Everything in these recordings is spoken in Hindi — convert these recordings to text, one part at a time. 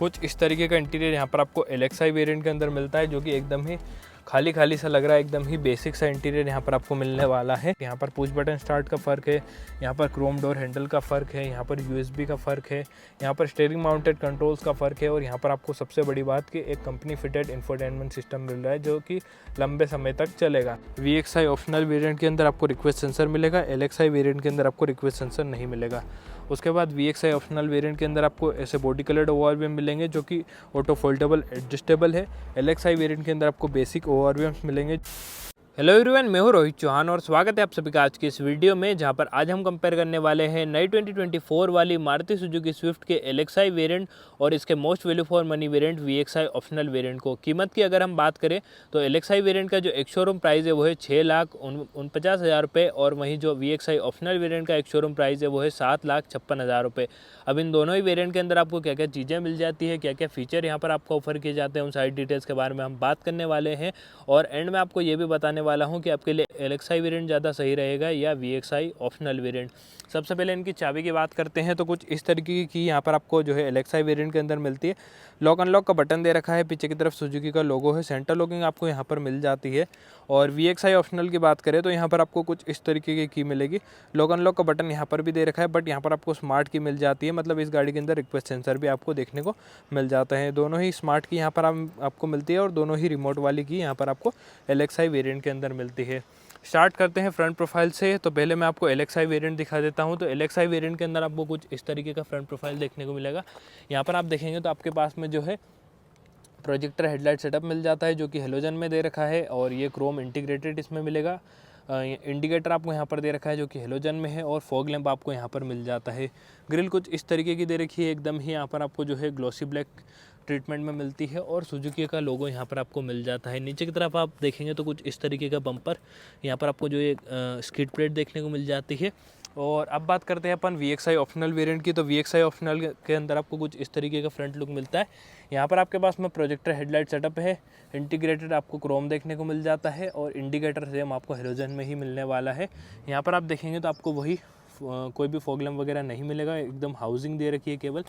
कुछ इस तरीके का इंटीरियर यहाँ पर आपको LXi वेरिएंट के अंदर मिलता है, जो कि एकदम ही खाली खाली सा लग रहा है। एकदम ही बेसिक सा इंटीरियर यहाँ पर आपको मिलने वाला है। यहाँ पर पुश बटन स्टार्ट का फ़र्क है, यहाँ पर क्रोम डोर हैंडल का फ़र्क है, यहाँ पर USB का फ़र्क है, यहाँ पर स्टीयरिंग माउंटेड कंट्रोल्स का फ़र्क है, और यहाँ पर आपको सबसे बड़ी बात कि एक कंपनी फिटेड इंफोटेनमेंट सिस्टम मिल रहा है, जो कि लंबे समय तक चलेगा। VXi ऑप्शनल वेरिएंट के अंदर आपको रिक्वेस्ट सेंसर मिलेगा, LXi वेरिएंट के अंदर आपको रिक्वेस्ट सेंसर नहीं मिलेगा। उसके बाद VXi ऑप्शनल वेरिएंट के अंदर आपको ऐसे बॉडी कलर्ड ORVM मिलेंगे, जो कि ऑटो फोल्डेबल एडजस्टेबल है। LXi वेरिएंट के अंदर आपको बेसिक ORVMs मिलेंगे। हेलो एवरीवन, मैं हूं रोहित चौहान और स्वागत है आप सभी का आज की इस वीडियो में, जहां पर आज हम कंपेयर करने वाले हैं नई 2024 वाली मारुति सुजुकी स्विफ्ट के LXi वेरिएंट और इसके most value for money variant VXi optional variant को। कीमत की अगर हम बात करें तो LXi वेरिएंट का जो एक शोरूम प्राइस है वो है 6,49,000 रुपये, और वहीं जो VXi ऑप्शनल वेरिएंट का एक शोरूम प्राइस है वो है 7,56,000 रुपये। अब इन दोनों ही वेरिएंट के अंदर आपको क्या क्या चीज़ें मिल जाती है, क्या क्या फीचर यहाँ पर आपको ऑफर किए जाते हैं, उन सारी डिटेल्स के बारे में हम बात करने वाले हैं। और एंड में आपको ये भी बताने वाला हूँ कि आपके लिए LXi वेरिएंट ज़्यादा सही रहेगा या VXi ऑप्शनल वेरिएंट। सबसे पहले इनकी चाबी की बात करते हैं तो कुछ इस तरीके की यहाँ पर आपको जो है LXi वेरिएंट के अंदर मिलती है। लॉक अनलॉक का बटन दे रखा है, पीछे की तरफ सुजुकी का लोगो है, सेंटर लॉकिंग आपको यहाँ पर मिल जाती है। और VXi ऑप्शनल की बात करें तो यहाँ पर आपको कुछ इस तरीके की मिलेगी। लॉक अनलॉक का बटन यहाँ पर भी दे रखा है, बट यहाँ पर आपको स्मार्ट की मिल जाती है, मतलब इस गाड़ी के अंदर रिक्वेस्ट सेंसर भी आपको देखने को मिल जाता है। दोनों ही स्मार्ट की यहाँ पर आपको मिलती है और दोनों ही रिमोट वाली की यहाँ पर आपको LXi वेरिएंट के अंदर मिलती है। स्टार्ट करते हैं फ्रंट प्रोफाइल से। तो पहले मैं आपको LXi वेरिएंट दिखा देता हूं। तो LXi वेरिएंट के अंदर आपको कुछ इस तरीके का फ्रंट प्रोफाइल देखने को मिलेगा। यहाँ पर आप देखेंगे तो आपके पास में जो है प्रोजेक्टर हेडलाइट सेटअप मिल जाता है, जो कि हेलोजन में दे रखा है, और ये क्रोम इंटीग्रेटेड इसमें मिलेगा। इंडिकेटर आपको यहाँ पर दे रखा है जो कि हेलोजन में है, और फॉग लैंप आपको यहाँ पर मिल जाता है। ग्रिल कुछ इस तरीके की दे रखी है, एकदम ही यहाँ पर आपको जो है ग्लॉसी ब्लैक ट्रीटमेंट में मिलती है, और सुजुकी का लोगो यहाँ पर आपको मिल जाता है। नीचे की तरफ आप देखेंगे तो कुछ इस तरीके का बम्पर यहाँ पर आपको जो एक स्किड प्लेट देखने को मिल जाती है। और अब बात करते हैं अपन VXi ऑप्शनल वेरिएंट की। तो VXi ऑप्शनल के अंदर आपको कुछ इस तरीके का फ्रंट लुक मिलता है। यहाँ पर आपके पास में प्रोजेक्टर हेडलाइट सेटअप है, इंटीग्रेटेड आपको क्रोम देखने को मिल जाता है, और इंडिकेटर सेम आपको हेलोजन में ही मिलने वाला है। यहाँ पर आप देखेंगे तो आपको वही कोई भी फॉग लैंप वगैरह नहीं मिलेगा, एकदम हाउसिंग दे रखी है केवल।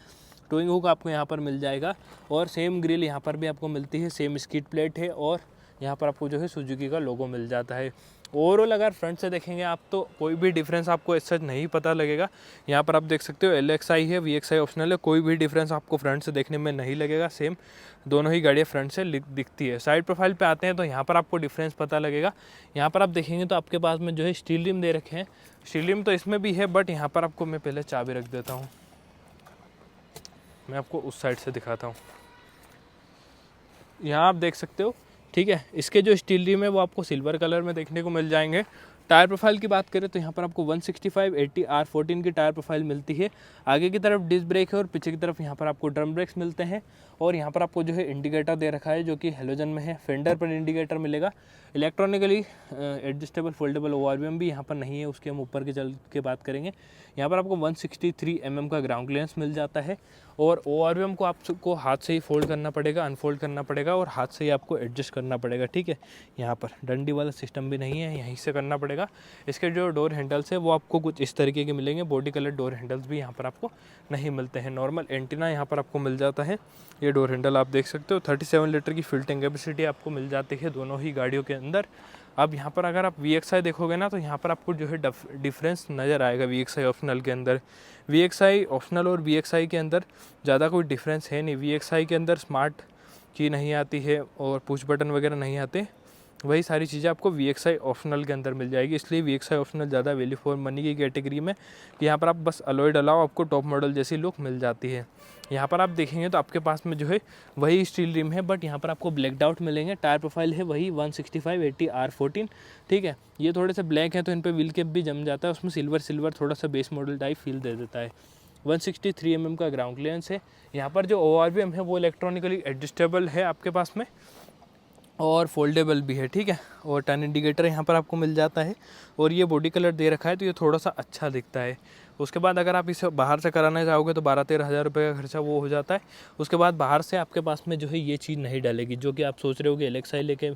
टोइंग हुक आपको यहाँ पर मिल जाएगा, और सेम ग्रिल यहाँ पर भी आपको मिलती है, सेम स्किड प्लेट है, और यहाँ पर आपको जो है सुजुकी का लोगो मिल जाता है। ओवरऑल अगर फ्रंट से देखेंगे आप तो कोई भी डिफरेंस आपको ऐसा नहीं पता लगेगा। यहाँ पर आप देख सकते हो LXi है, VXi ऑप्शनल है, कोई भी डिफरेंस आपको फ्रंट से देखने में नहीं लगेगा। सेम दोनों ही गाड़ियाँ फ्रंट से दिखती है। साइड प्रोफाइल पे आते हैं तो यहाँ पर आपको डिफरेंस पता लगेगा। यहाँ पर आप देखेंगे तो आपके पास में जो है स्टील रिम दे रखे हैं। स्टील रिम तो इसमें भी है, बट यहाँ पर आपको मैं पहले चाबी रख देता हूँ, मैं आपको उस साइड से दिखाता हूँ। यहाँ आप देख सकते हो, ठीक है। इसके जो स्टील रिम है वो आपको सिल्वर कलर में देखने को मिल जाएंगे। टायर प्रोफाइल की बात करें तो यहाँ पर आपको 165/80 R14 की टायर प्रोफाइल मिलती है। आगे की तरफ डिस्क ब्रेक है, और पीछे की तरफ यहाँ पर आपको ड्रम ब्रेक्स मिलते हैं। और यहाँ पर आपको जो है इंडिकेटर दे रखा है, जो कि हेलोजन में है। फेंडर पर इंडिकेटर मिलेगा। इलेक्ट्रॉनिकली एडजस्टेबल फोल्डेबल ORVM भी यहाँ पर नहीं है, उसके हम ऊपर के चल के बात करेंगे। यहाँ पर आपको 163 mm का ग्राउंड क्लियरेंस मिल जाता है, और ORVM को आपको हाथ से ही फोल्ड करना पड़ेगा, अनफोल्ड करना पड़ेगा, और हाथ से ही आपको एडजस्ट करना पड़ेगा, ठीक है। यहाँ पर डंडी वाला सिस्टम भी नहीं है, यहीं से करना पड़ेगा। इसके जो डोर हैंडल्स है वो आपको कुछ इस तरीके के मिलेंगे। बॉडी कलर डोर हैंडल्स भी यहाँ पर आपको नहीं मिलते हैं। नॉर्मल एंटीना यहाँ पर आपको मिल जाता है। ये डोर हैंडल आप देख सकते हो। 37 लीटर की फ्यूल टैंक कैपेसिटी आपको मिल जाती है दोनों ही गाड़ियों के अंदर। अब यहाँ पर अगर आप VXi देखोगे ना, तो यहाँ पर आपको जो है डिफरेंस नज़र आएगा VXi ऑप्शनल के अंदर। VXi ऑप्शनल और VXi के अंदर ज़्यादा कोई डिफरेंस है नहीं। VXi के अंदर स्मार्ट की नहीं आती है, और पुश बटन वगैरह नहीं आते। वही सारी चीज़ें आपको VXi ऑप्शनल के अंदर मिल जाएगी। इसलिए VXi ऑप्शनल ज़्यादा वैल्यू फॉर मनी की कैटेगरी में, कि यहाँ पर आप बस अलॉय डलाओ, आपको टॉप मॉडल जैसी लुक मिल जाती है। यहाँ पर आप देखेंगे तो आपके पास में जो है वही स्टील रिम है, बट यहाँ पर आपको ब्लैक आउट मिलेंगे। टायर प्रोफाइल है वही 165/80 R14, ठीक है। ये थोड़े से ब्लैक हैं तो इन पर व्हील कैप भी जम जाता है, उसमें सिल्वर थोड़ा सा बेस मॉडल टाइप फील दे देता है। 163 mm का ग्राउंड क्लियरेंस है। यहाँ पर जो ORVM है वो इलेक्ट्रॉनिकली एडजस्टेबल है आपके पास में, और फोल्डेबल भी है, ठीक है। और टर्न इंडिकेटर यहाँ पर आपको मिल जाता है, और ये बॉडी कलर दे रखा है तो ये थोड़ा सा अच्छा दिखता है। उसके बाद अगर आप इसे बाहर से कराना चाहोगे तो 12-13 हज़ार रुपये का खर्चा वो हो जाता है। उसके बाद बाहर से आपके पास में जो है ये चीज़ नहीं डलेगी, जो कि आप सोच रहे हो कि एलेक्साई लेके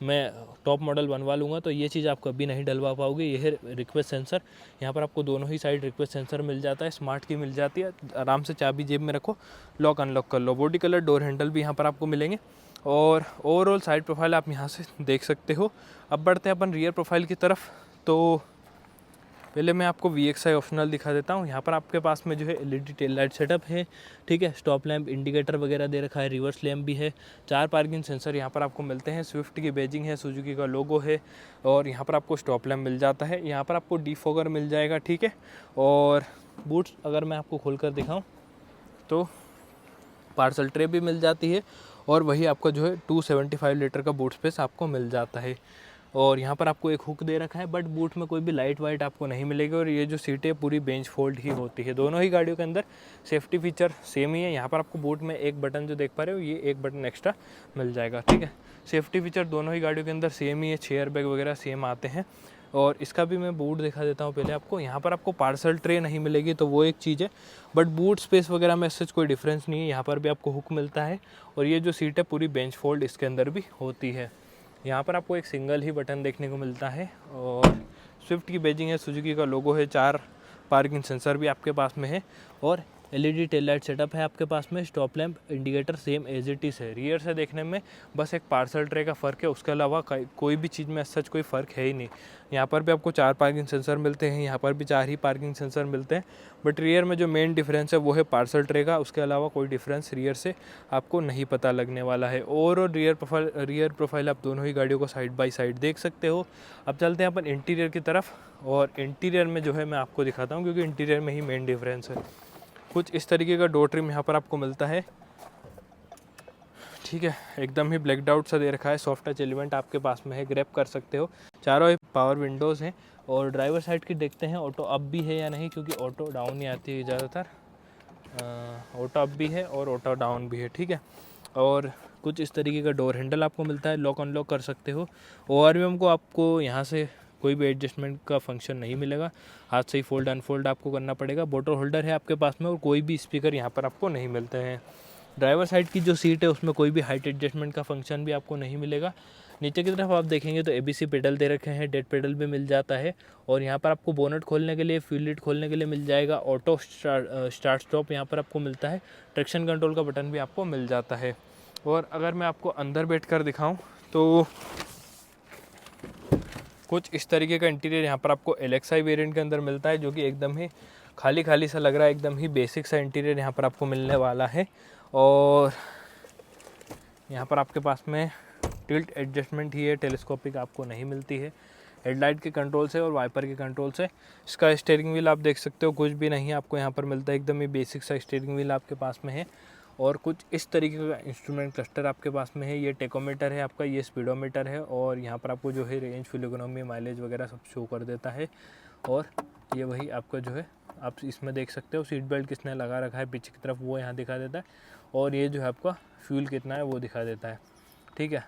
मैं टॉप मॉडल बनवा लूँगा, तो ये चीज़ आप कभी नहीं डलवा पाओगे। ये है रिक्वेस्ट सेंसर, यहाँ पर आपको दोनों ही साइड रिक्वेस्ट सेंसर मिल जाता है, स्मार्ट की मिल जाती है, आराम से चाबी जेब में रखो, लॉक अनलॉक कर लो। बॉडी कलर डोर हैंडल भी यहाँ पर आपको मिलेंगे और ओवरऑल साइड प्रोफाइल आप यहाँ से देख सकते हो। अब बढ़ते हैं अपन रियर प्रोफाइल की तरफ। तो पहले मैं आपको VXI ऑप्शनल दिखा देता हूँ। यहाँ पर आपके पास में जो है LED टेल लाइट सेटअप है, ठीक है, स्टॉप लैंप इंडिकेटर वगैरह दे रखा है, रिवर्स लैंप भी है, 4 पार्किंग सेंसर यहाँ पर आपको मिलते हैं, स्विफ्ट की बैजिंग है, सुजुकी का लोगो है और यहाँ पर आपको स्टॉप लैंप मिल जाता है, यहाँ पर आपको डिफॉगर मिल जाएगा, ठीक है। और बूट्स अगर मैं आपको खोल कर दिखाऊँ तो पार्सल ट्रे भी मिल जाती है और वही आपका जो है 275 लीटर का बूट स्पेस आपको मिल जाता है। और यहाँ पर आपको एक हुक दे रखा है, बट बूट में कोई भी लाइट वाइट आपको नहीं मिलेगी और ये जो सीटें पूरी बेंच फोल्ड ही होती है। दोनों ही गाड़ियों के अंदर सेफ्टी फीचर सेम ही है। यहाँ पर आपको बूट में एक बटन जो देख पा रहे हो, ये एक बटन एक्स्ट्रा मिल जाएगा, ठीक है। सेफ्टी फीचर दोनों ही गाड़ियों के अंदर सेम ही है, चेयर बैग वगैरह सेम आते हैं। और इसका भी मैं बूट दिखा देता हूँ पहले आपको। यहाँ पर आपको पार्सल ट्रे नहीं मिलेगी तो वो एक चीज़ है, बट बूट स्पेस वगैरह में इससे कोई डिफरेंस नहीं है। यहाँ पर भी आपको हुक मिलता है और ये जो सीट है पूरी बेंच फोल्ड इसके अंदर भी होती है। यहाँ पर आपको एक सिंगल ही बटन देखने को मिलता है और स्विफ्ट की बैजिंग है, सुजुकी का लोगो है, 4 पार्किंग सेंसर भी आपके पास में है और LED टेल लाइट सेटअप है आपके पास में, stop lamp indicator same as it is है। रियर से देखने में बस एक पार्सल ट्रे का फ़र्क है, उसके अलावा कोई भी चीज़ में सच कोई फ़र्क है ही नहीं। यहाँ पर भी आपको 4 पार्किंग सेंसर मिलते हैं, यहाँ पर भी 4 ही पार्किंग सेंसर मिलते हैं, बट रियर में जो मेन डिफरेंस है वो है पार्सल ट्रे का। उसके अलावा कोई डिफरेंस रियर से आपको नहीं पता लगने वाला है। और रियर प्रोफाइल आप दोनों ही गाड़ियों को साइड बाई साइड देख सकते हो। अब चलते हैं अपन इंटीरियर की तरफ और इंटीरियर में जो है मैं आपको दिखाता हूँ, क्योंकि इंटीरियर में ही मेन डिफरेंस है। कुछ इस तरीके का डोर ट्रिम यहाँ पर आपको मिलता है, ठीक है, एकदम ही ब्लैक आउट सा दे रखा है। सॉफ्ट टच एलिमेंट आपके पास में है, ग्रैब कर सकते हो। चारों पावर विंडोज़ हैं और ड्राइवर साइड की देखते हैं ऑटो अप भी है या नहीं, क्योंकि ऑटो डाउन ही आती है ज़्यादातर। ऑटो अप भी है और ऑटो डाउन भी है, ठीक है। और कुछ इस तरीके का डोर हैंडल आपको मिलता है, लॉक अनलॉक कर सकते हो। ORVM को आपको यहाँ से कोई भी एडजस्टमेंट का फंक्शन नहीं मिलेगा, हाथ से ही फोल्ड अनफोल्ड आपको करना पड़ेगा। बोटल होल्डर है आपके पास में और कोई भी स्पीकर यहाँ पर आपको नहीं मिलते हैं। ड्राइवर साइड की जो सीट है उसमें कोई भी हाइट एडजस्टमेंट का फंक्शन भी आपको नहीं मिलेगा। नीचे की तरफ आप देखेंगे तो ABC पेडल दे रखे हैं, डेड पेडल भी मिल जाता है और यहाँ पर आपको बोनट खोलने के लिए, फ्यूल लिड खोलने के लिए मिल जाएगा। ऑटो स्टार्ट स्टॉप यहाँ पर आपको मिलता है, ट्रैक्शन कंट्रोल का बटन भी आपको मिल जाता है। और अगर मैं आपको अंदर बैठ कर दिखाऊँ तो कुछ इस तरीके का इंटीरियर यहाँ पर आपको LXI वेरिएंट के अंदर मिलता है, जो कि एकदम ही खाली खाली सा लग रहा है, एकदम ही बेसिक सा इंटीरियर यहाँ पर आपको मिलने वाला है। और यहाँ पर आपके पास में टिल्ट एडजस्टमेंट ही है, टेलीस्कोपिक आपको नहीं मिलती है। हेडलाइट के कंट्रोल से और वाइपर के कंट्रोल से। इसका स्टीयरिंग व्हील आप देख सकते हो, कुछ भी नहीं आपको यहाँ पर मिलता है, एकदम ही बेसिक सा स्टीयरिंग व्हील आपके पास में है। और कुछ इस तरीके का इंस्ट्रूमेंट क्लस्टर आपके पास में है। ये टेकोमीटर है आपका, ये स्पीडोमीटर है और यहाँ पर आपको जो है रेंज, फ्यूल इकोनॉमी, माइलेज वगैरह सब शो कर देता है। और ये वही आपका जो है आप इसमें देख सकते हो, सीट बेल्ट किसने लगा रखा है पीछे की तरफ वो यहाँ दिखा देता है और ये जो है आपका फ्यूल कितना है वो दिखा देता है, ठीक है।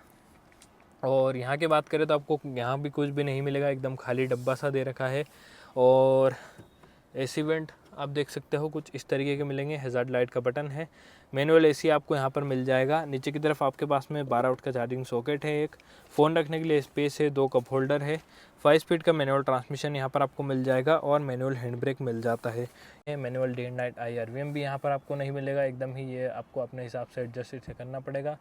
और यहाँ की बात करें तो आपको यहाँ भी कुछ भी नहीं मिलेगा, एकदम खाली डब्बा सा दे रखा है। और AC वेंट आप देख सकते हो कुछ इस तरीके के मिलेंगे, हैज़ार्ड लाइट का बटन है, मैनुअल AC आपको यहाँ पर मिल जाएगा। नीचे की तरफ आपके पास में 12 वोल्ट का चार्जिंग सॉकेट है, एक फ़ोन रखने के लिए स्पेस है, 2 कप होल्डर है, 5 स्पीड का मैनुअल ट्रांसमिशन यहाँ पर आपको मिल जाएगा और मैनुअल हैंड ब्रेक मिल जाता है। ये manual day and night IRVM भी यहाँ पर आपको नहीं मिलेगा, एकदम ही ये आपको अपने हिसाब से एडजस्ट इसे करना पड़ेगा।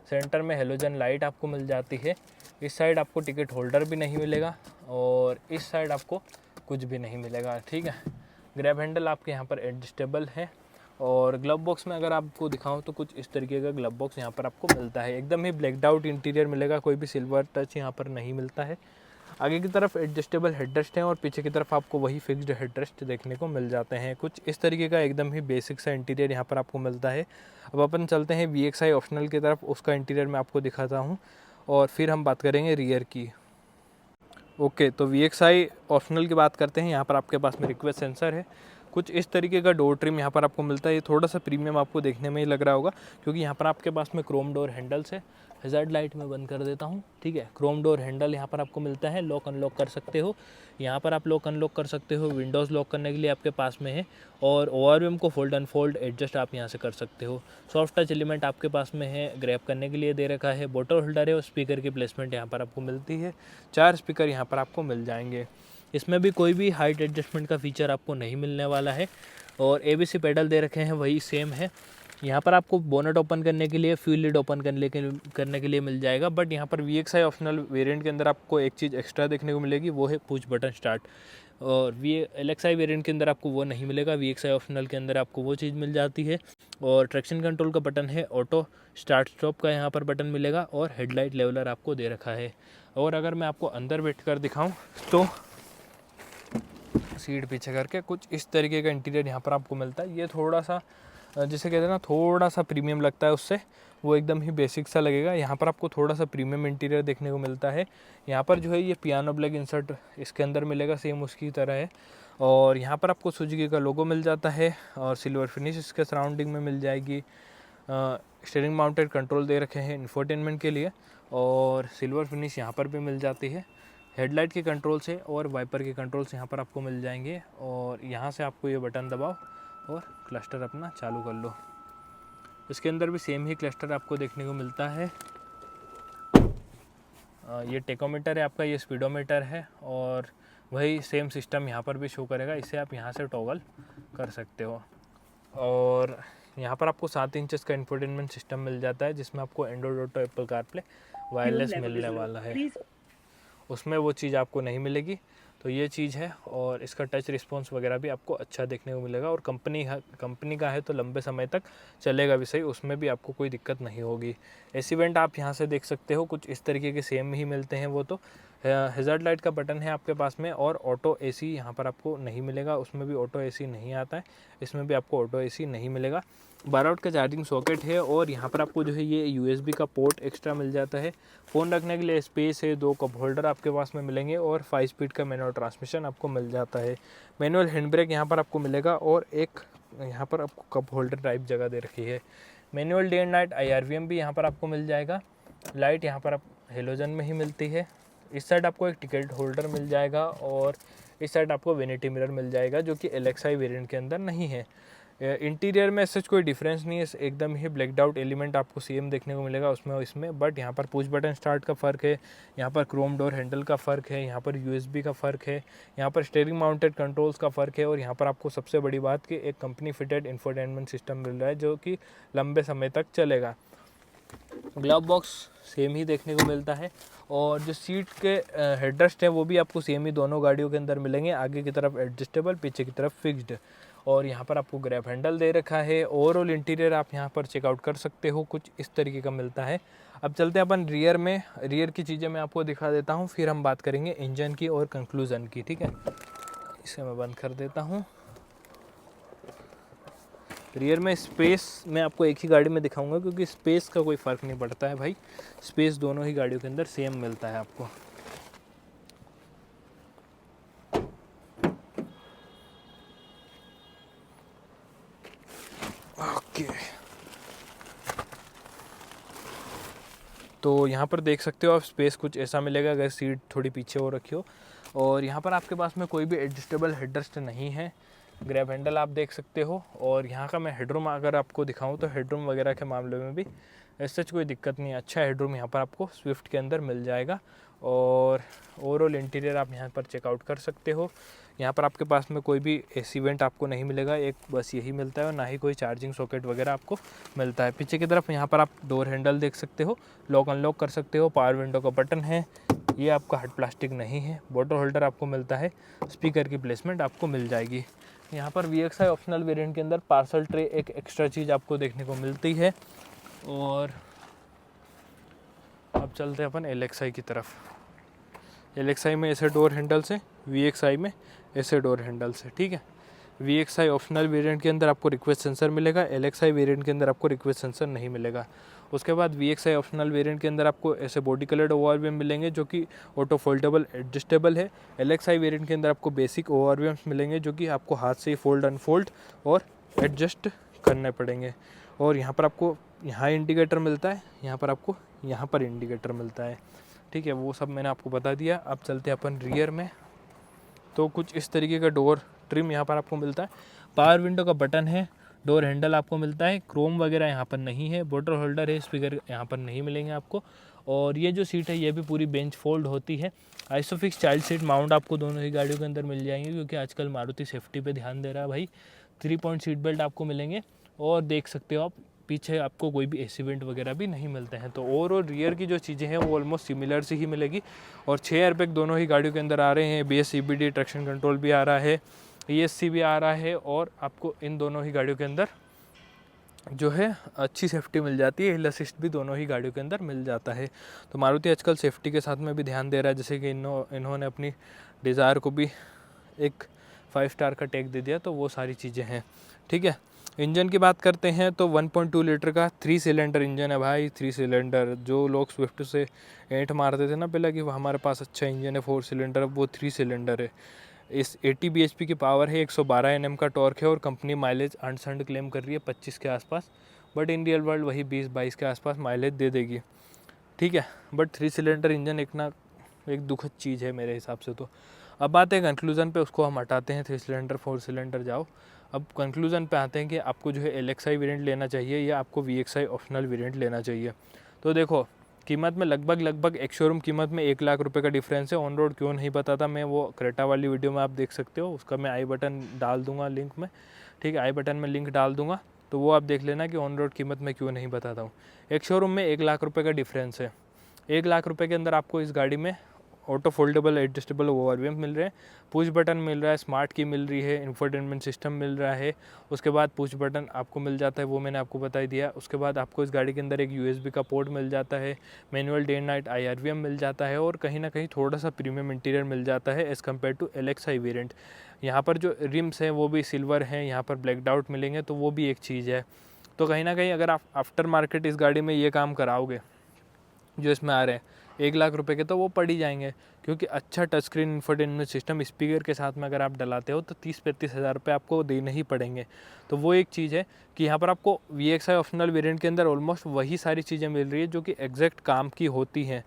सेंटर में हेलोजन लाइट आपको मिल जाती है। इस साइड आपको टिकट होल्डर भी नहीं मिलेगा और इस साइड आपको कुछ भी नहीं मिलेगा, ठीक है। ग्रैब हैंडल आपके यहाँ पर एडजस्टेबल है। और ग्लव बॉक्स में अगर आपको दिखाऊं तो कुछ इस तरीके का ग्लव बॉक्स यहाँ पर आपको मिलता है, एकदम ही ब्लैकड आउट इंटीरियर मिलेगा, कोई भी सिल्वर टच यहाँ पर नहीं मिलता है। आगे की तरफ एडजस्टेबल हेडरेस्ट हैं और पीछे की तरफ आपको वही फिक्स्ड हेडरेस्ट देखने को मिल जाते हैं। कुछ इस तरीके का एकदम ही बेसिक सा इंटीरियर यहाँ पर आपको मिलता है। अब अपन चलते हैं VXI ऑप्शनल की तरफ, उसका इंटीरियर मैं आपको दिखाता हूँ और फिर हम बात करेंगे रियर की। ओके, तो VXI ऑप्शनल की बात करते हैं। यहाँ पर आपके पास में रिक्वेस्ट सेंसर है, कुछ इस तरीके का डोर ट्रिम यहाँ पर आपको मिलता है। ये थोड़ा सा प्रीमियम आपको देखने में ही लग रहा होगा, क्योंकि यहाँ पर आपके पास में क्रोम डोर हैंडल्स है। हैज़ार्ड लाइट में बंद कर देता हूँ, ठीक है। क्रोम डोर हैंडल यहाँ पर आपको मिलता है, लॉक अनलॉक कर सकते हो। यहाँ पर आप लॉक अनलॉक कर सकते हो, विंडोज़ लॉक करने के लिए आपके पास में है, और ओआरवीएम को फोल्ड अनफोल्ड एडजस्ट आप यहाँ से कर सकते हो। सॉफ्ट टच एलिमेंट आपके पास में है, ग्रैब करने के लिए दे रखा है। बोतल होल्डर है और स्पीकर की प्लेसमेंट यहाँ पर आपको मिलती है। 4 स्पीकर यहाँ पर आपको मिल जाएंगे। इसमें भी कोई भी हाइट एडजस्टमेंट का फीचर आपको नहीं मिलने वाला है, और एबीसी पेडल दे रखे हैं वही सेम है। यहाँ पर आपको बोनेट ओपन करने के लिए, फ्यूल लिड ओपन करने के लिए मिल जाएगा। बट यहाँ पर VXI ऑप्शनल वेरिएंट के अंदर आपको एक चीज़ एक्स्ट्रा देखने को मिलेगी, वो है पुश बटन स्टार्ट। और LXI वेरिएंट के अंदर आपको वो नहीं मिलेगा, VXI ऑप्शनल के अंदर आपको वो चीज़ मिल जाती है। और ट्रैक्शन कंट्रोल का बटन है, ऑटो स्टार्ट स्टॉप का यहाँ पर बटन मिलेगा, और हेडलाइट लेवलर आपको दे रखा है। और अगर मैं आपको अंदर बैठ कर दिखाऊँ तो सीट पीछे करके कुछ इस तरीके का इंटीरियर यहाँ पर आपको मिलता है। ये थोड़ा सा जिसे कहते हैं ना, थोड़ा सा प्रीमियम लगता है उससे, वो एकदम ही बेसिक सा लगेगा। यहाँ पर आपको थोड़ा सा प्रीमियम इंटीरियर देखने को मिलता है। यहाँ पर जो है ये पियानो ब्लैक इंसर्ट इसके अंदर मिलेगा, सेम उसकी तरह है। और यहाँ पर आपको सुजुकी का लोगो मिल जाता है, और सिल्वर फिनिश इसके सराउंडिंग में मिल जाएगी। स्टीयरिंग माउंटेड कंट्रोल दे रखे हैं इंफोटेनमेंट के लिए, और सिल्वर फिनिश यहाँ पर भी मिल जाती है। हेडलाइट के कंट्रोल से और वाइपर के कंट्रोल्स यहाँ पर आपको मिल जाएंगे, और यहाँ से आपको ये बटन दबाओ और क्लस्टर अपना चालू कर लो। इसके अंदर भी सेम ही क्लस्टर आपको देखने को मिलता है। ये टेकोमीटर है आपका, ये स्पीडोमीटर है, और वही सेम सिस्टम यहाँ पर भी शो करेगा। इसे आप यहाँ से टॉगल कर सकते हो। और यहाँ पर आपको 7 इंचेस का इंफोटेनमेंट सिस्टम मिल जाता है, जिसमें आपको Android auto, Apple CarPlay wireless मिलने वाला है। उसमें वो चीज़ आपको नहीं मिलेगी, तो ये चीज़ है। और इसका टच रिस्पॉन्स वगैरह भी आपको अच्छा देखने को मिलेगा, और कंपनी का है तो लंबे समय तक चलेगा भी सही, उसमें भी आपको कोई दिक्कत नहीं होगी। एसी वेंट आप यहाँ से देख सकते हो, कुछ इस तरीके के सेम ही मिलते हैं वो तो। हैज़ार्ड लाइट का बटन है आपके पास में, और ऑटो एसी यहाँ पर आपको नहीं मिलेगा, उसमें भी ऑटो एसी नहीं आता है, इसमें भी आपको ऑटो एसी नहीं मिलेगा। 12 वोल्ट का चार्जिंग सॉकेट है, और यहाँ पर आपको जो है ये USB का पोर्ट एक्स्ट्रा मिल जाता है। फ़ोन रखने के लिए स्पेस है, 2 कप होल्डर आपके पास में मिलेंगे, और 5 स्पीड का मैनुअल ट्रांसमिशन आपको मिल जाता है। मैनुअल हैंड ब्रेक यहाँ पर आपको मिलेगा, और एक यहाँ पर आपको कप होल्डर टाइप जगह दे रखी है। Manual day and night IRVM भी यहाँ पर आपको मिल जाएगा। लाइट यहाँ पर आप हेलोजन में ही मिलती है। इस साइड आपको एक टिकट होल्डर मिल जाएगा, और इस साइड आपको वेनिटी मिरर मिल जाएगा, जो कि LXI वेरिएंट के अंदर नहीं है। इंटीरियर में सच कोई डिफरेंस नहीं है, एकदम ही ब्लैकड आउट एलिमेंट आपको सेम देखने को मिलेगा उसमें और इसमें। बट यहाँ पर पुश बटन स्टार्ट का फ़र्क है, यहाँ पर क्रोम डोर हैंडल का फ़र्क है, यहाँ पर USB का फ़र्क है, यहाँ पर स्टीयरिंग माउंटेड कंट्रोल्स का फ़र्क है, और यहाँ पर आपको सबसे बड़ी बात कि एक कंपनी फिटेड इंफोटेनमेंट सिस्टम मिल रहा है, जो कि लंबे समय तक चलेगा। ग्लव बॉक्स सेम ही देखने को मिलता है, और जो सीट के हेडरेस्ट हैं वो भी आपको सेम ही दोनों गाड़ियों के अंदर मिलेंगे, आगे की तरफ एडजस्टेबल, पीछे की तरफ फिक्स्ड। और यहाँ पर आपको ग्रैब हैंडल दे रखा है। ओवरऑल इंटीरियर आप यहाँ पर चेकआउट कर सकते हो, कुछ इस तरीके का मिलता है। अब चलते हैं अपन रियर में, रियर की चीज़ें मैं आपको दिखा देता हूँ, फिर हम बात करेंगे इंजन की और कंक्लूजन की, ठीक है। इसे मैं बंद कर देता हूँ। रियर में स्पेस मैं आपको एक ही गाड़ी में दिखाऊंगा, क्योंकि स्पेस का कोई फ़र्क नहीं पड़ता है भाई, स्पेस दोनों ही गाड़ियों के अंदर सेम मिलता है आपको। ओके, तो यहाँ पर देख सकते हो आप, स्पेस कुछ ऐसा मिलेगा अगर सीट थोड़ी पीछे हो रखी हो। और यहाँ पर आपके पास में कोई भी एडजस्टेबल हेडरेस्ट नहीं है। ग्रैब हैंडल आप देख सकते हो, और यहाँ का मैं हेडरूम अगर आपको दिखाऊं तो हेडरूम वगैरह के मामले में भी ऐसा कोई दिक्कत नहीं है, अच्छा हेडरूम यहाँ पर आपको स्विफ्ट के अंदर मिल जाएगा। और ओवरऑल इंटीरियर आप यहाँ पर चेकआउट कर सकते हो। यहाँ पर आपके पास में कोई भी एसी वेंट आपको नहीं मिलेगा, एक बस यही मिलता है, और ना ही कोई चार्जिंग सॉकेट वगैरह आपको मिलता है। पीछे की तरफ यहाँ पर आप डोर हैंडल देख सकते हो, लॉक अनलॉक कर सकते हो, पावर विंडो का बटन है, ये आपका हार्ड प्लास्टिक नहीं है, बोतल होल्डर आपको मिलता है, स्पीकर की प्लेसमेंट आपको मिल जाएगी। यहाँ पर VXI ऑप्शनल वेरिएंट के अंदर पार्सल ट्रे एक एक्स्ट्रा चीज़ आपको देखने को मिलती है। और अब चलते हैं अपन LXI की तरफ। LXI में ऐसे डोर हैंडल्स हैं, VXI में ऐसे डोर हैंडल्स है, ठीक है। VXI ऑप्शनल वेरिएंट के अंदर आपको रिक्वेस्ट सेंसर मिलेगा, LXI वेरिएंट के अंदर आपको रिक्वेस्ट सेंसर नहीं मिलेगा। उसके बाद VXI ऑप्शनल वेरिएंट के अंदर आपको ऐसे बॉडी कलर्ड ORVM मिलेंगे जो कि ऑटो फोल्डेबल एडजस्टेबल है। LXI वेरिएंट के अंदर आपको बेसिक ORVMs मिलेंगे जो कि आपको हाथ से ही फोल्ड अनफोल्ड और एडजस्ट करने पड़ेंगे। और यहाँ पर आपको यहाँ इंडिकेटर मिलता है, यहाँ पर आपको यहाँ पर इंडिकेटर मिलता है, ठीक है। वो सब मैंने आपको बता दिया। अब चलते हैं अपन रियर में। तो कुछ इस तरीके का डोर ट्रिम यहाँ पर आपको मिलता है, पावर विंडो का बटन है, डोर हैंडल आपको मिलता है, क्रोम वगैरह यहाँ पर नहीं है, बॉटल होल्डर है, स्पीकर यहाँ पर नहीं मिलेंगे आपको। और ये जो सीट है ये भी पूरी बेंच फोल्ड होती है। आइसोफिक्स चाइल्ड सीट माउंट आपको दोनों ही गाड़ियों के अंदर मिल जाएंगे, क्योंकि आजकल मारुति सेफ्टी पे ध्यान दे रहा है भाई। 3 पॉइंट सीट बेल्ट आपको मिलेंगे। और देख सकते हो आप पीछे आपको कोई भी एसी वेंट वगैरह भी नहीं मिलते हैं। तो ओवरऑल रियर की जो चीज़ें हैं वो ऑलमोस्ट सिमिलर से ही मिलेगी। और 6 एयरबैग दोनों ही गाड़ियों के अंदर आ रहे हैं, ABS CBD ट्रैक्शन कंट्रोल भी आ रहा है, ESC भी आ रहा है। और आपको इन दोनों ही गाड़ियों के अंदर जो है अच्छी सेफ्टी मिल जाती है, हिल असिस्ट भी दोनों ही गाड़ियों के अंदर मिल जाता है। तो मारुति आजकल सेफ्टी के साथ में भी ध्यान दे रहा है, जैसे कि इन्होंने अपनी डिज़ायर को भी एक 5 स्टार का टैग दे दिया। तो वो सारी चीज़ें हैं, ठीक है। इंजन की बात करते हैं तो 1.2 लीटर का 3 सिलेंडर इंजन है भाई, 3 सिलेंडर। जो लोग स्विफ्ट से ऐंठ मारते थे ना पहले कि हमारे पास अच्छा इंजन है 4 सिलेंडर, अब वो 3 सिलेंडर है। इस 80 bhp की पावर है, 112 Nm का टॉर्क है। और कंपनी माइलेज अंड क्लेम कर रही है 25 के आसपास, बट इन रियल वर्ल्ड वही 20-22 के आसपास माइलेज दे देगी, ठीक है। बट 3 सिलेंडर इंजन एक दुखद चीज़ है मेरे हिसाब से। तो अब आते हैं कंक्लूज़न पे, उसको हम हटाते हैं 3 सिलेंडर 4 सिलेंडर जाओ। अब कंक्लूज़न पे आते हैं कि आपको जो है LXI वेरिएंट लेना चाहिए या आपको VXI ऑप्शनल वेरिएंट लेना चाहिए। तो देखो कीमत में लगभग एक शोरूम कीमत में 1 लाख रुपए का डिफरेंस है। ऑन रोड क्यों नहीं बताता मैं, वो क्रेटा वाली वीडियो में आप देख सकते हो, उसका मैं आई बटन डाल दूंगा लिंक में, ठीक है। आई बटन में लिंक डाल दूंगा, तो वो आप देख लेना कि ऑन रोड कीमत में क्यों नहीं बताता हूँ। एक शोरूम में 1 लाख रुपये का डिफरेंस है। 1 लाख रुपये के अंदर आपको इस गाड़ी में ऑटो फोल्डेबल एडजस्टेबल ORVM मिल रहे हैं, पुश बटन मिल रहा है, स्मार्ट की मिल रही है, इंफोटेनमेंट सिस्टम मिल रहा है। उसके बाद पुश बटन आपको मिल जाता है, वो मैंने आपको बता ही दिया। उसके बाद आपको इस गाड़ी के अंदर एक USB का पोर्ट मिल जाता है, manual day and night IRVM मिल जाता है। और कहीं ना कहीं थोड़ा सा प्रीमियम इंटीरियर मिल जाता है as compare to LXI variant. यहाँ पर जो रिम्स हैं वो भी सिल्वर हैं, यहाँ पर ब्लैक डाउट मिलेंगे, तो वो भी एक चीज़ है। तो कहीं ना कहीं अगर आप आफ्टर मार्केट इस गाड़ी में ये काम कराओगे जो इसमें आ रहे हैं 1 लाख रुपए के, तो वो पड़ ही जाएंगे। क्योंकि अच्छा touch screen infotainment system speaker के साथ में अगर आप डलाते हो तो 30-35 हज़ार रुपये आपको देने ही पड़ेंगे। तो वो एक चीज़ है कि यहाँ पर आपको VXI ऑप्शनल वेरिएंट के अंदर ऑलमोस्ट वही सारी चीज़ें मिल रही है जो कि एग्जैक्ट काम की होती हैं।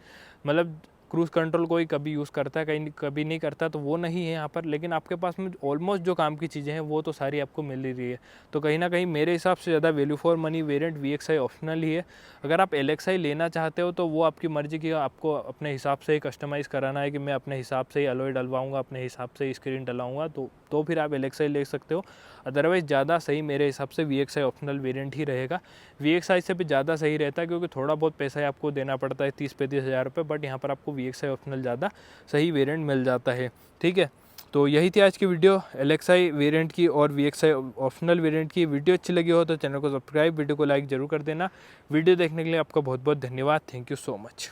मतलब क्रूज़ कंट्रोल कोई कभी यूज़ करता है, कहीं कभी नहीं करता, तो वो नहीं है यहाँ पर। लेकिन आपके पास में ऑलमोस्ट जो काम की चीज़ें हैं वो तो सारी आपको मिल ही रही है। तो कहीं ना कहीं मेरे हिसाब से ज़्यादा value for money variant VXI optional ही है। अगर आप LXI लेना चाहते हो तो वो आपकी मर्ज़ी की, आपको अपने हिसाब से ही कस्टमाइज़ कराना है कि मैं अपने हिसाब से ही अलॉय डलवाऊँगा, अपने हिसाब से ही स्क्रीन डलाऊँगा, तो फिर आप LXI ले सकते हो। अदरवाइज़ ज़्यादा सही मेरे हिसाब से VXI ऑप्शनल वेरिएंट ही रहेगा। VXI से भी ज़्यादा सही रहता है, क्योंकि थोड़ा बहुत पैसा आपको देना पड़ता है 30-35 हज़ार रुपये, बट यहाँ पर आपको VXI ऑप्शनल ज़्यादा सही वेरिएंट मिल जाता है, ठीक है। तो यही थी आज की वीडियो LXI वेरिएंट की और VXI ऑप्शनल वेरिएंट की। वीडियो अच्छी लगी हो तो चैनल को सब्सक्राइब, वीडियो को लाइक ज़रूर कर देना। वीडियो देखने के लिए आपका बहुत बहुत धन्यवाद। Thank you so much.